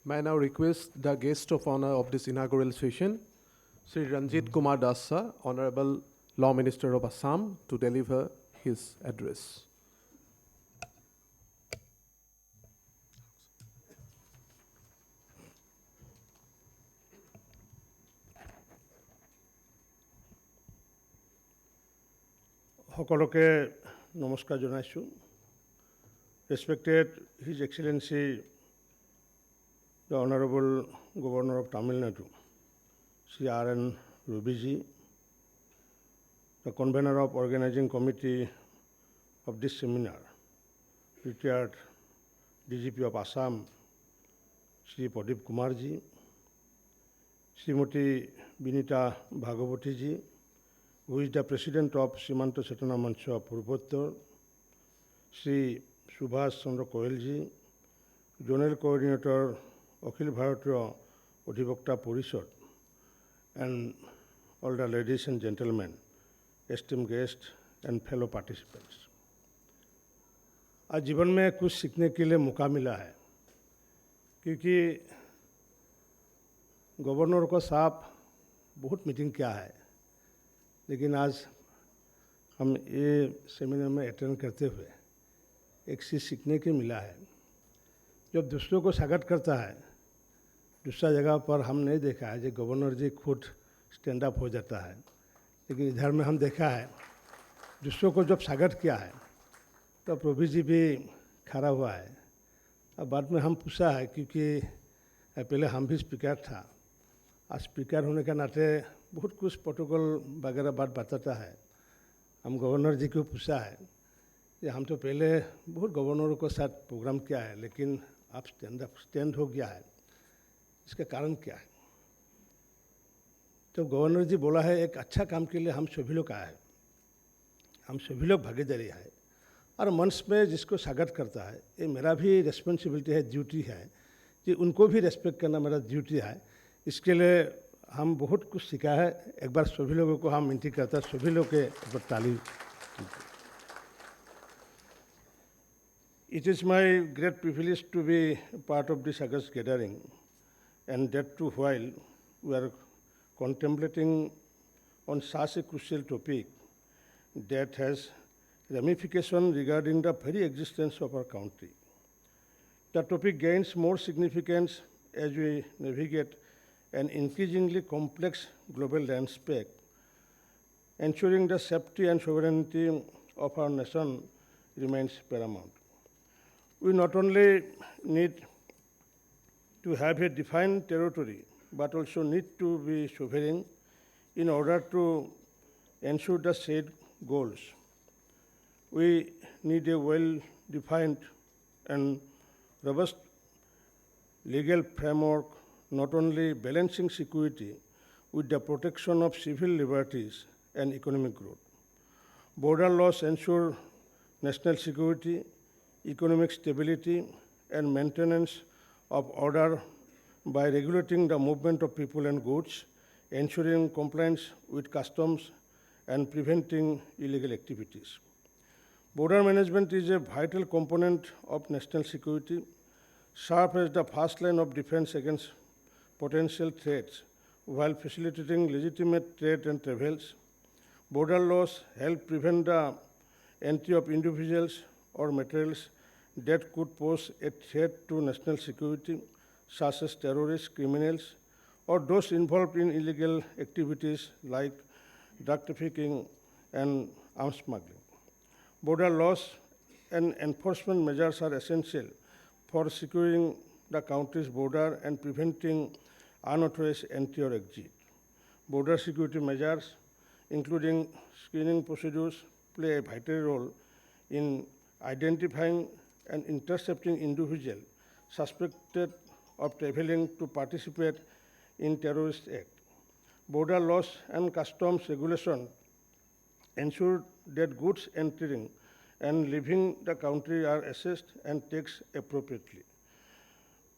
May I now request the guest of honor of this inaugural session, Sri Ranjit Kumar Dasa, Honorable Law Minister of Assam, to deliver his address. সকলোকে নমস্কাৰ জনাইছোঁ। Respected His Excellency the Honorable Governor of Tamil Nadu, Sri R.N. Rubiji, the convener of organizing committee of this seminar, retired DGP of Assam, Sri Pradeep Kumarji, Srimati Binita Bhagavati ji, who is the president of Simanta Chetana Mancha Purvottar, Sri Subhash Chandra Koel ji, Zonal Coordinator Akhil Bharatiya Adhibokta Parishad, and all the ladies and gentlemen, esteemed guests and fellow participants. आज जीवन में कुछ सीखने के लिए मौका मिला है, क्योंकि गवर्नर को साहब बहुत मीटिंग किया है, लेकिन आज हम ये सेमिनार में अटेंड करते हुए एक चीज़ सीखने के मिला है। जब दूसरों को स्वागत करता है, दूसरा जगह पर हम नहीं देखा है, जो गवर्नर जी खुद स्टैंड अप हो जाता है, लेकिन इधर में हम देखा है दूसरों को जब स्वागत किया है तो प्रभु जी भी खड़ा हुआ है। अब बाद में हम पूछा है, क्योंकि पहले हम भी स्पीकर था, आज स्पीकर होने के नाते बहुत कुछ प्रोटोकॉल वगैरह बात बताता है। हम गवर्नर जी को पूछा है कि हम तो पहले बहुत गवर्नरों के साथ प्रोग्राम किया है, लेकिन आप स्टैंड हो गया है, इसका कारण क्या है? तो गवर्नर जी बोला है, एक अच्छा काम के लिए हम सभी लोग आए हैं, हम सभी लोग भागीदारी है, और मंच में जिसको स्वागत करता है, ये मेरा भी रिस्पॉन्सिबिलिटी है, ड्यूटी है कि उनको भी रेस्पेक्ट करना मेरा ड्यूटी है। इसके लिए हम बहुत कुछ सीखा है। एक बार सभी लोगों को हम विनती करता है, सभी लोग के एक बार ताली। It is my great privilege to be part of this August gathering, and that too while we are contemplating on such a crucial topic that has ramifications regarding the very existence of our country. The topic gains more significance as we navigate an increasingly complex global landscape, ensuring the safety and sovereignty of our nation remains paramount. We not only need to have a defined territory, but also need to be sovereign in order to ensure the said goals. We need a well-defined and robust legal framework, not only balancing security with the protection of civil liberties and economic growth. Border laws ensure national security, economic stability, and maintenance of order by regulating the movement of people and goods, ensuring compliance with customs, and preventing illegal activities. Border management is a vital component of national security, serves as the first line of defense against potential threats while facilitating legitimate trade and travels. Border laws help prevent the entry of individuals or materials that could pose a threat to national security, such as terrorists, criminals, or those involved in illegal activities like drug trafficking and arms smuggling. Border laws and enforcement measures are essential for securing the country's border and preventing unauthorized entry or exit. Border security measures, including screening procedures, play a vital role in identifying and intercepting individuals suspected of traveling to participate in terrorist acts. Border laws and customs regulation ensure that goods entering and leaving the country are assessed and taxed appropriately.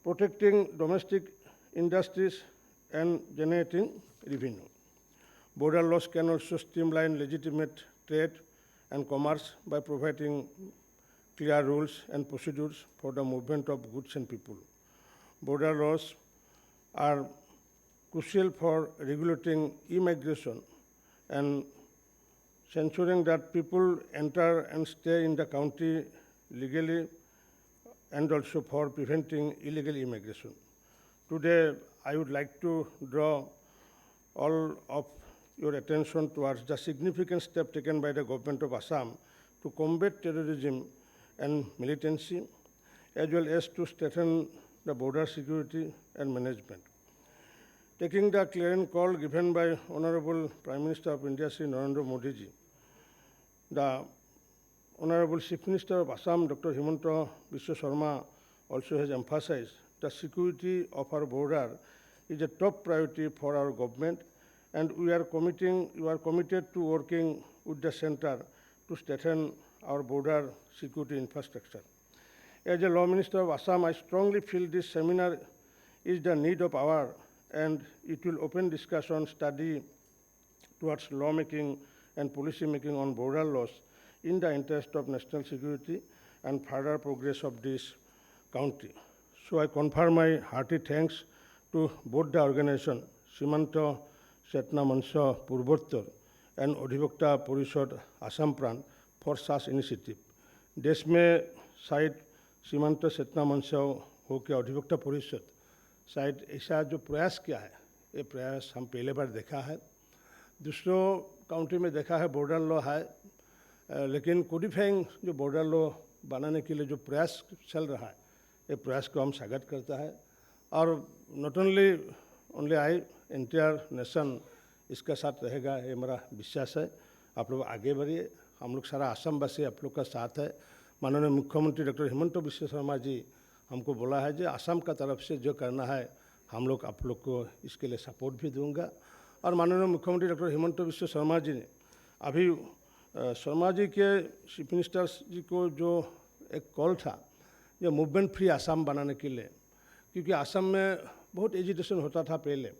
Protecting domestic industries and generating revenue. Border laws can also streamline legitimate trade and commerce by providing clear rules and procedures for the movement of goods and people. border laws are crucial for regulating immigration and ensuring that people enter and stay in the country legally, and also for preventing illegal immigration. Today, I would like to draw all of your attention towards the significant step taken by the government of Assam to combat terrorism and militancy, as well as to strengthen the border security and management. Taking the clarion call given by Honorable Prime Minister of India, Sri Narendra Modi ji, the Honorable Chief Minister of Assam, Dr. Himanta Biswa Sarma, also has emphasized the security of our border is a top priority for our government, and we are committed to working with the center to strengthen our border security infrastructure. As a Law Minister of Assam, I strongly feel this seminar is the need of hour, and it will open discussion, study towards lawmaking and policy making on border laws in the interest of national security and further progress of this country. So I confer my hearty thanks to both the organization, Simanta Chetna Mancha Purvottar and Adhivakta Parishad Assam Pran, for such initiative. देश में शायद सीमांत चेतना मंच हो के अधिवक्ता परिषद शायद ऐसा जो प्रयास किया है, ये प्रयास हम पहले बार देखा है। दूसरों काउंट्री में देखा है बॉर्डर लॉ है, लेकिन कोडिफाइंग जो बॉर्डर लॉ बनाने के लिए जो प्रयास चल रहा है, ये प्रयास को हम स्वागत करता है। और not only I, entire nation इसका साथ रहेगा, ये मेरा विश्वास है। आप लोग आगे बढ़िए, हम लोग सारा असम वासी आप लोग का साथ है। माननीय मुख्यमंत्री डॉक्टर हिमंत बिश्व शर्मा जी हमको बोला है जो असम का तरफ से जो करना है, हम लोग आप लोग को इसके लिए सपोर्ट भी दूंगा। और माननीय मुख्यमंत्री डॉक्टर हिमंत बिश्व शर्मा जी ने अभी शर्मा जी के चीफ मिनिस्टर जी को जो एक कॉल था जो मूवमेंट फ्री असम बनाने के लिए, क्योंकि असम में बहुत एजिटेशन होता था पहले,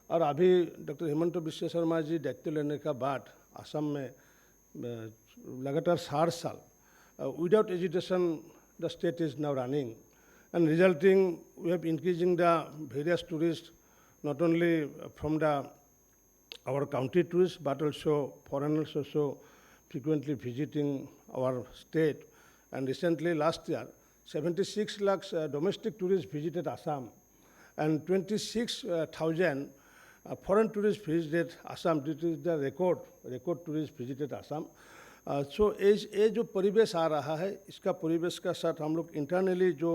और अभी डॉक्टर हिमंत बिश्व शर्मा जी दायित्व लेने का बाद असम में लगातार 60 साल without agitation the state is now running, and resulting we have increasing the various tourists, not only from our country tourists but also foreigners also frequently visiting our state. And recently last year 76 lakhs domestic tourists visited Assam, and 26,000 foreign tourists visited Assam. This is the record tourists visited Assam. सो ये जो परिवेश आ रहा है, इसका परिवेश का साथ हम लोग इंटरनली जो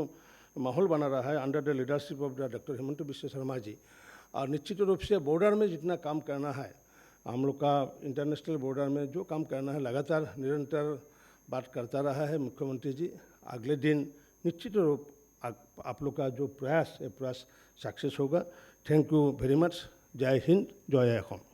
माहौल बना रहा है under the leadership of the doctor Himanta Biswa Sarma ji, और निश्चित रूप से बॉर्डर में जितना काम करना है, हम लोग का इंटरनेशनल बॉर्डर में जो काम करना है, लगातार निरंतर बात करता रहा है मुख्यमंत्री जी। अगले दिन निश्चित रूप आप लोग का जो प्रयास है, प्रयास सक्सेस होगा। Thank you very much. जय हिंद, जय असम।